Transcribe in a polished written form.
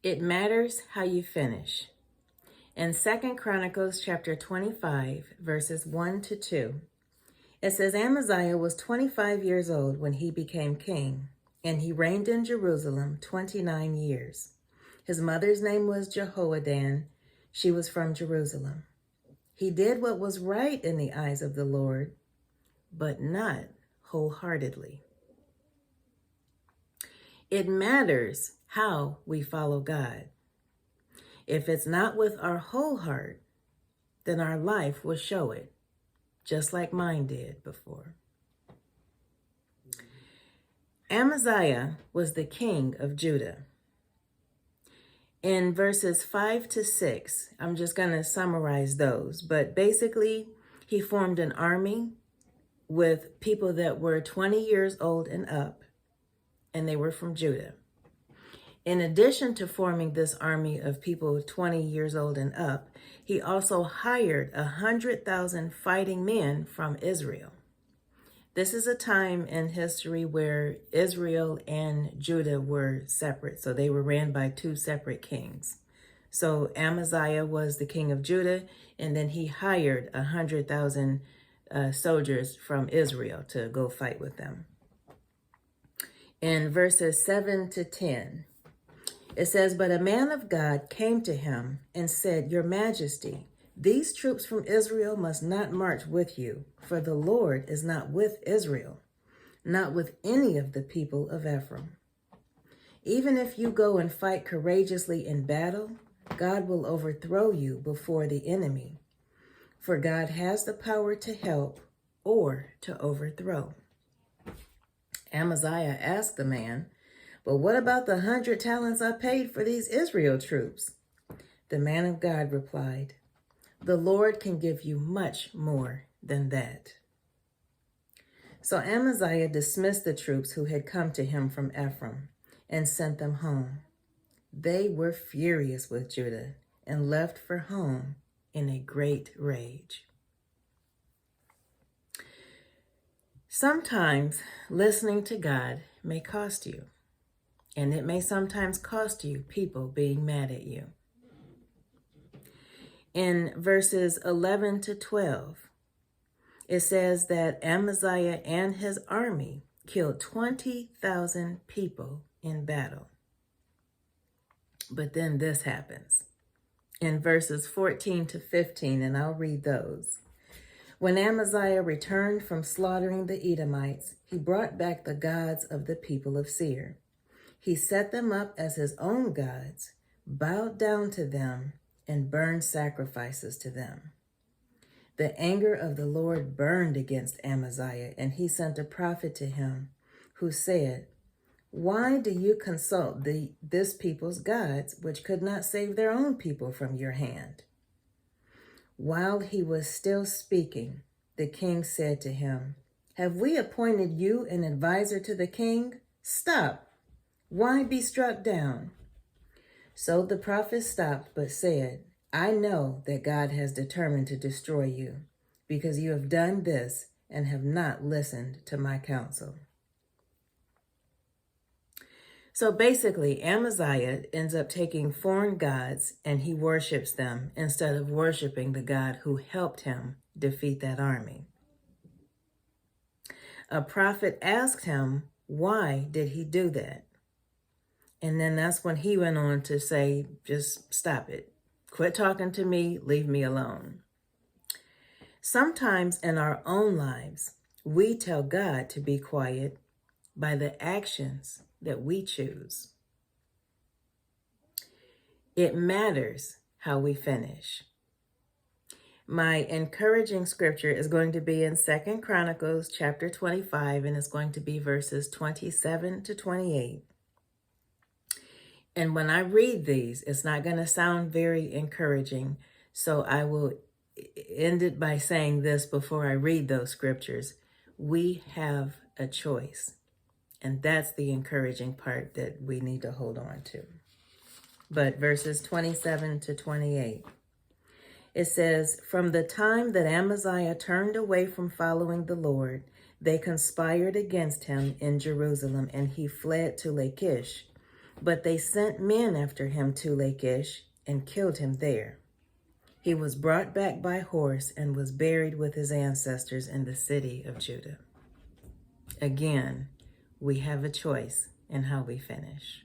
It matters how you finish. In 2 Chronicles chapter 25, verses 1 to 2, it says, Amaziah was 25 years old when he became king, and he reigned in Jerusalem 29 years. His mother's name was Jehoaddan. She was from Jerusalem. He did what was right in the eyes of the Lord, but not wholeheartedly. It matters how we follow God. If it's not with our whole heart, then our life will show it, just like mine did before. Amaziah was the king of Judah. In verses 5 to 6, I'm just going to summarize those, but basically he formed an army with people that were 20 years old and up, and they were from Judah. In addition to forming this army of people 20 years old and up, he also hired 100,000 fighting men from Israel. This is a time in history where Israel and Judah were separate, so they were ran by two separate kings. So Amaziah was the king of Judah, and then he hired 100,000 soldiers from Israel to go fight with them. In verses 7 to 10, it says, But a man of God came to him and said, Your Majesty, these troops from Israel must not march with you, for the Lord is not with Israel, not with any of the people of Ephraim. Even if you go and fight courageously in battle, God will overthrow you before the enemy, for God has the power to help or to overthrow. Amaziah asked the man, But what about the 100 talents I paid for these Israel troops? The man of God replied, The Lord can give you much more than that. So Amaziah dismissed the troops who had come to him from Ephraim and sent them home. They were furious with Judah and left for home in a great rage. Sometimes listening to God may cost you, and it may sometimes cost you people being mad at you. In verses 11 to 12, it says that Amaziah and his army killed 20,000 people in battle. But then this happens. In verses 14 to 15, and I'll read those. When Amaziah returned from slaughtering the Edomites, he brought back the gods of the people of Seir. He set them up as his own gods, bowed down to them, and burned sacrifices to them. The anger of the Lord burned against Amaziah, and he sent a prophet to him who said, Why do you consult this people's gods, which could not save their own people from your hand? While he was still speaking, the king said to him, Have we appointed you an advisor to the king? Stop. Why be struck down? So the prophet stopped, but said, I know that God has determined to destroy you, because you have done this and have not listened to my counsel. So basically, Amaziah ends up taking foreign gods and he worships them instead of worshiping the God who helped him defeat that army. A prophet asked him, why did he do that? And then that's when he went on to say, just stop it. Quit talking to me, leave me alone. Sometimes in our own lives, we tell God to be quiet by the actions that we choose. It matters how we finish. My encouraging scripture is going to be in 2 Chronicles chapter 25, and it's going to be verses 27 to 28. And when I read these, it's not going to sound very encouraging, so I will end it by saying this before I read those scriptures. We have a choice, and that's the encouraging part that we need to hold on to. But verses 27 to 28, it says, From the time that Amaziah turned away from following the Lord, they conspired against him in Jerusalem, and he fled to Lachish, But they sent men after him to Lachish and killed him there. He was brought back by horse and was buried with his ancestors in the city of Judah. Again, we have a choice in how we finish.